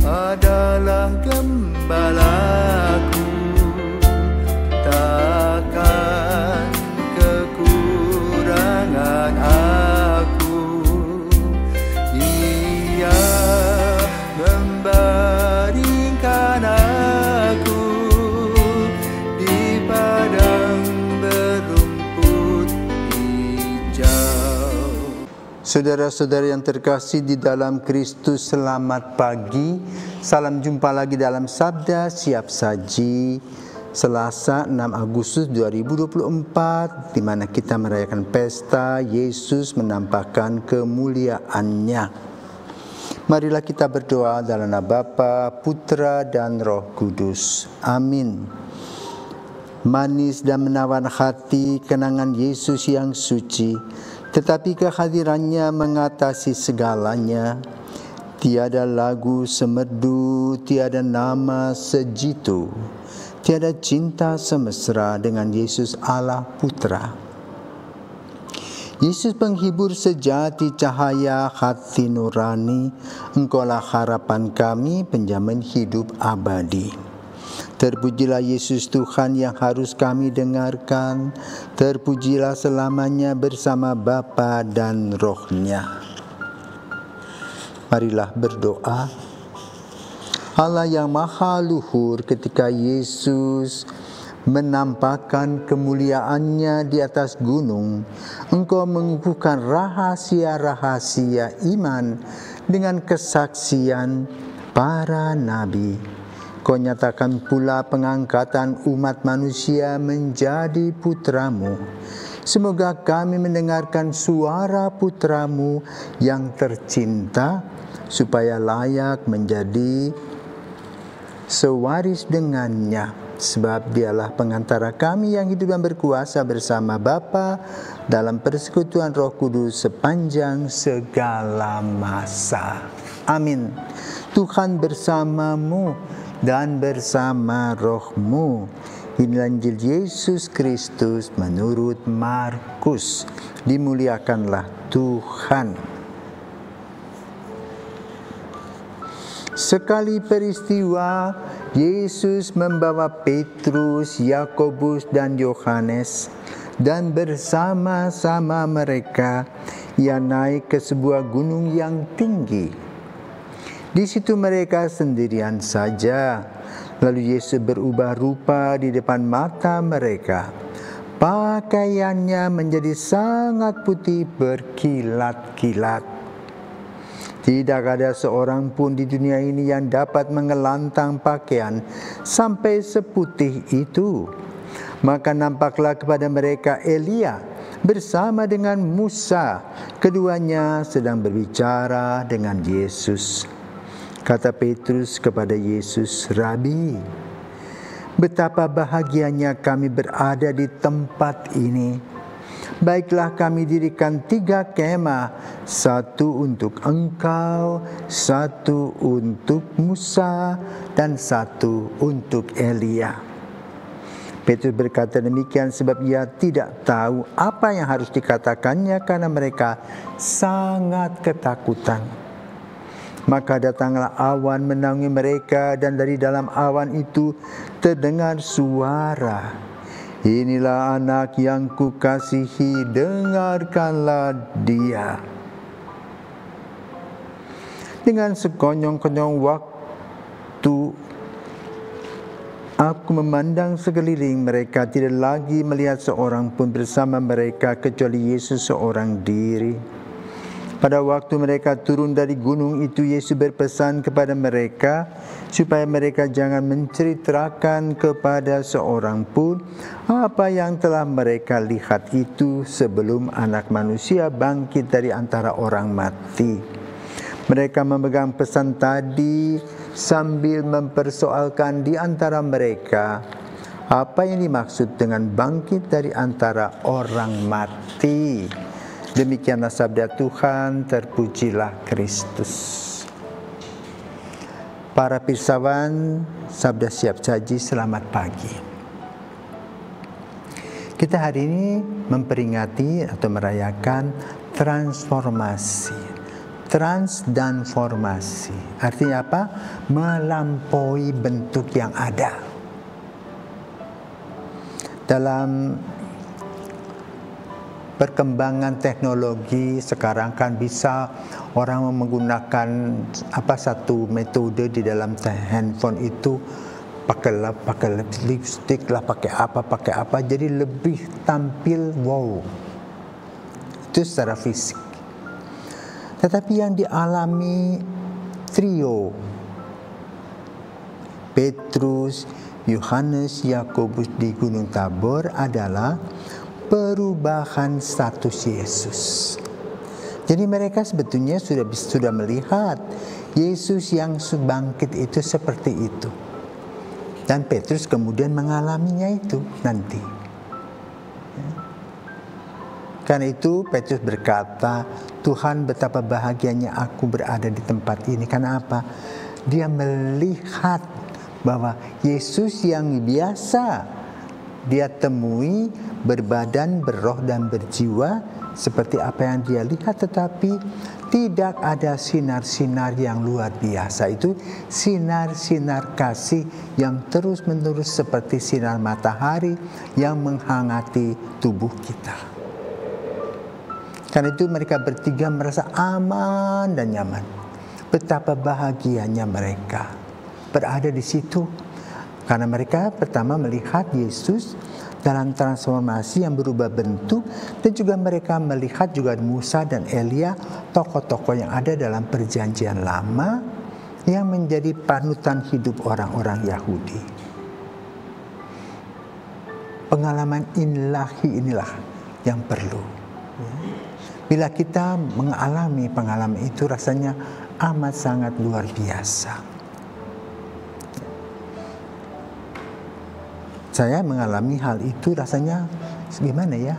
adalah gembalaku, takkan kekurangan aku. Ia membaringkan aku di padang berumput hijau. Saudara-saudara yang terkasih di dalam Kristus, selamat pagi. Salam jumpa lagi dalam Sabda Siap Saji, Selasa 6 Agustus 2024, di mana kita merayakan pesta Yesus menampakkan kemuliaannya. Marilah kita berdoa dalam nama Bapa, Putra, dan Roh Kudus. Amin. Manis dan menawan hati kenangan Yesus yang suci, tetapi kehadirannya mengatasi segalanya. Tiada lagu semerdu, tiada nama sejitu, tiada cinta semesra dengan Yesus Allah Putra. Yesus penghibur sejati, cahaya hati nurani, Engkaulah harapan kami, penjamin hidup abadi. Terpujilah Yesus Tuhan yang harus kami dengarkan, terpujilah selamanya bersama Bapa dan Roh-Nya. Marilah berdoa. Allah yang maha luhur, ketika Yesus menampakkan kemuliaannya di atas gunung, Engkau mengukuhkan rahasia-rahasia iman dengan kesaksian para nabi. Kau nyatakan pula pengangkatan umat manusia menjadi putra-Mu. Semoga kami mendengarkan suara putra-Mu yang tercinta, supaya layak menjadi sewaris dengannya. Sebab dialah pengantara kami yang hidup dan berkuasa bersama Bapa dalam persekutuan Roh Kudus sepanjang segala masa. Amin. Tuhan bersamamu dan bersama rohmu. Inilah Injil Yesus Kristus menurut Markus. Dimuliakanlah Tuhan. Sekali peristiwa, Yesus membawa Petrus, Yakobus, dan Yohanes, dan bersama-sama mereka Ia naik ke sebuah gunung yang tinggi. Di situ mereka sendirian saja. Lalu Yesus berubah rupa di depan mata mereka. Pakaiannya menjadi sangat putih berkilat-kilat. Tidak ada seorang pun di dunia ini yang dapat mengelantang pakaian sampai seputih itu. Maka nampaklah kepada mereka Elia bersama dengan Musa. Keduanya sedang berbicara dengan Yesus. Kata Petrus kepada Yesus, "Rabi, betapa bahagianya kami berada di tempat ini. Baiklah kami dirikan 3 kemah, 1 untuk Engkau, 1 untuk Musa, dan 1 untuk Elia." Petrus berkata demikian sebab ia tidak tahu apa yang harus dikatakannya karena mereka sangat ketakutan. Maka datanglah awan menaungi mereka, dan dari dalam awan itu terdengar suara, "Inilah anak yang kukasihi, dengarkanlah dia." Dengan sekonyong-konyong waktu aku memandang sekeliling mereka, tidak lagi melihat seorang pun bersama mereka kecuali Yesus seorang diri. Pada waktu mereka turun dari gunung itu, Yesus berpesan kepada mereka supaya mereka jangan menceritakan kepada seorang pun apa yang telah mereka lihat itu sebelum Anak Manusia bangkit dari antara orang mati. Mereka memegang pesan tadi sambil mempersoalkan di antara mereka apa yang dimaksud dengan bangkit dari antara orang mati. Demikianlah sabda Tuhan, terpujilah Kristus. Para pirsawan Sabda Siap Saji, selamat pagi. Kita hari ini memperingati atau merayakan transformasi. transformasi. Artinya apa? Melampaui bentuk yang ada. Dalam perkembangan teknologi sekarang kan bisa orang menggunakan satu metode di dalam handphone itu pakai lipstick lah, pakai apa, jadi lebih tampil wow. Itu secara fisik. Tetapi yang dialami trio Petrus, Yohanes, Yakobus di Gunung Tabor adalah perubahan status Yesus. Jadi mereka sebetulnya sudah melihat Yesus yang bangkit itu seperti itu. Dan Petrus kemudian mengalaminya itu nanti. Karena itu Petrus berkata, Tuhan, betapa bahagianya aku berada di tempat ini. Karena apa? Dia melihat bahwa Yesus yang biasa dia temui berbadan, berroh dan berjiwa seperti apa yang dia lihat, tetapi tidak ada sinar-sinar yang luar biasa. Itu sinar-sinar kasih yang terus-menerus seperti sinar matahari yang menghangati tubuh kita. Karena itu mereka bertiga merasa aman dan nyaman. Betapa bahagianya mereka berada di situ. Karena mereka pertama melihat Yesus dalam transformasi yang berubah bentuk, dan juga mereka melihat juga Musa dan Elia, tokoh-tokoh yang ada dalam perjanjian lama yang menjadi panutan hidup orang-orang Yahudi. Pengalaman ilahi inilah yang perlu. Bila kita mengalami pengalaman itu, rasanya amat sangat luar biasa. Saya mengalami hal itu, rasanya gimana ya?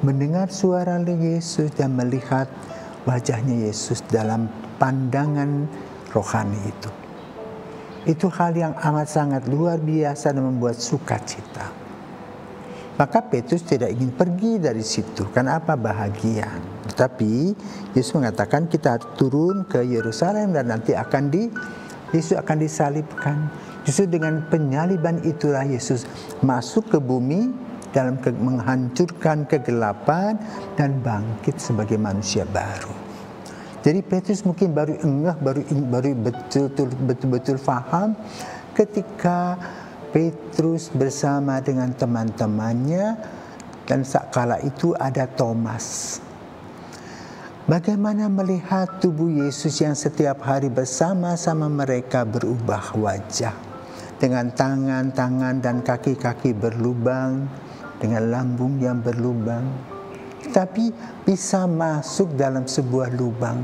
Mendengar suara Yesus dan melihat wajahnya Yesus dalam pandangan rohani itu. Itu hal yang amat sangat luar biasa dan membuat sukacita. Maka Petrus tidak ingin pergi dari situ. Karena apa? Bahagia. Tetapi Yesus mengatakan kita turun ke Yerusalem dan nanti Yesus akan disalibkan. Justru dengan penyaliban itulah Yesus masuk ke bumi dalam menghancurkan kegelapan dan bangkit sebagai manusia baru. Jadi Petrus mungkin baru betul-betul faham ketika Petrus bersama dengan teman-temannya, dan sakala itu ada Thomas. Bagaimana melihat tubuh Yesus yang setiap hari bersama-sama mereka berubah wajah, dengan tangan-tangan dan kaki-kaki berlubang, dengan lambung yang berlubang, tapi bisa masuk dalam sebuah lubang,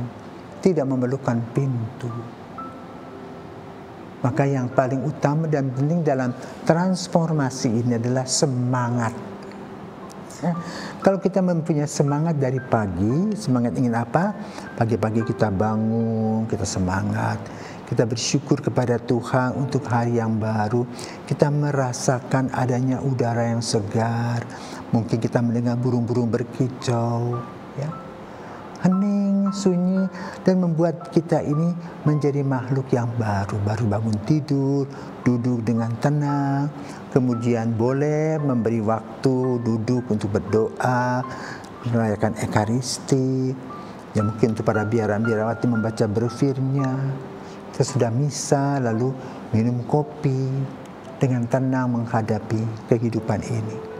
tidak memerlukan pintu. Maka yang paling utama dan penting dalam transformasi ini adalah semangat. Ya. Kalau kita mempunyai semangat dari pagi, semangat ingin apa? Pagi-pagi kita bangun, kita semangat. Kita bersyukur kepada Tuhan untuk hari yang baru. Kita merasakan adanya udara yang segar. Mungkin kita mendengar burung-burung berkicau. Ya. Hening, sunyi, dan membuat kita ini menjadi makhluk yang baru bangun tidur, duduk dengan tenang, kemudian boleh memberi waktu duduk untuk berdoa, merayakan Ekaristi, ya mungkin untuk para biarawati membaca brosirnya, sesudah misa lalu minum kopi dengan tenang menghadapi kehidupan ini.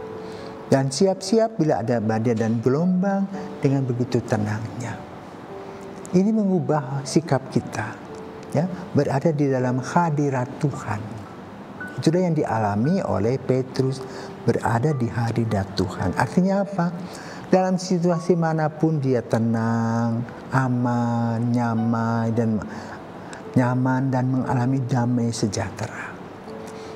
Dan siap-siap bila ada badai dan gelombang dengan begitu tenangnya. Ini mengubah sikap kita, ya, berada di dalam hadirat Tuhan. Itulah yang dialami oleh Petrus, berada di hadirat Tuhan. Artinya apa? Dalam situasi manapun dia tenang, aman, nyaman dan mengalami damai sejahtera.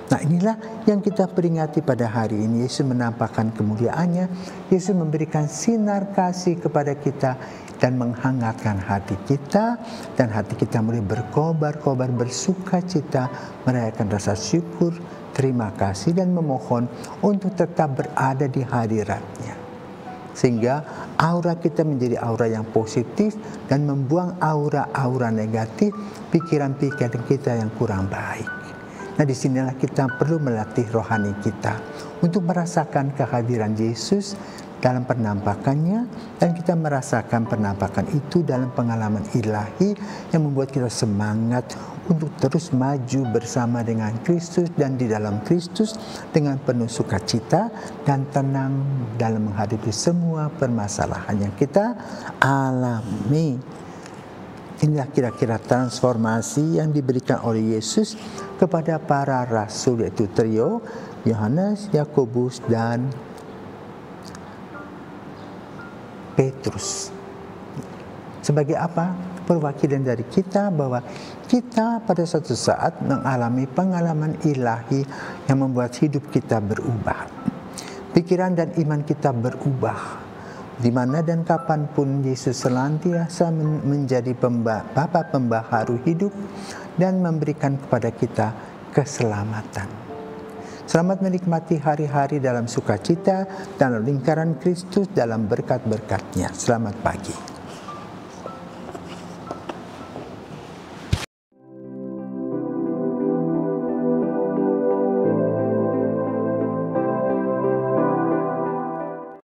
Nah, inilah yang kita peringati pada hari ini. Yesus menampakkan kemuliaannya, Yesus memberikan sinar kasih kepada kita dan menghangatkan hati kita, dan hati kita mulai berkobar-kobar bersukacita, merayakan rasa syukur, terima kasih dan memohon untuk tetap berada di hadirat-Nya. sehingga aura kita menjadi aura yang positif dan membuang aura-aura negatif, pikiran-pikiran kita yang kurang baik. Nah, disinilah kita perlu melatih rohani kita untuk merasakan kehadiran Yesus dalam penampakannya, dan kita merasakan penampakan itu dalam pengalaman ilahi yang membuat kita semangat untuk terus maju bersama dengan Kristus dan di dalam Kristus dengan penuh sukacita dan tenang dalam menghadapi semua permasalahan yang kita alami. Inilah kira-kira transformasi yang diberikan oleh Yesus kepada para rasul, yaitu trio Yohanes, Yakobus, dan Petrus. Sebagai apa? Perwakilan dari kita bahwa kita pada suatu saat mengalami pengalaman ilahi yang membuat hidup kita berubah. Pikiran dan iman kita berubah. Di mana dan kapanpun Yesus senantiasa menjadi Bapa pembaharu hidup dan memberikan kepada kita keselamatan. Selamat menikmati hari-hari dalam sukacita dalam lingkaran Kristus dalam berkat-berkat-Nya. Selamat pagi.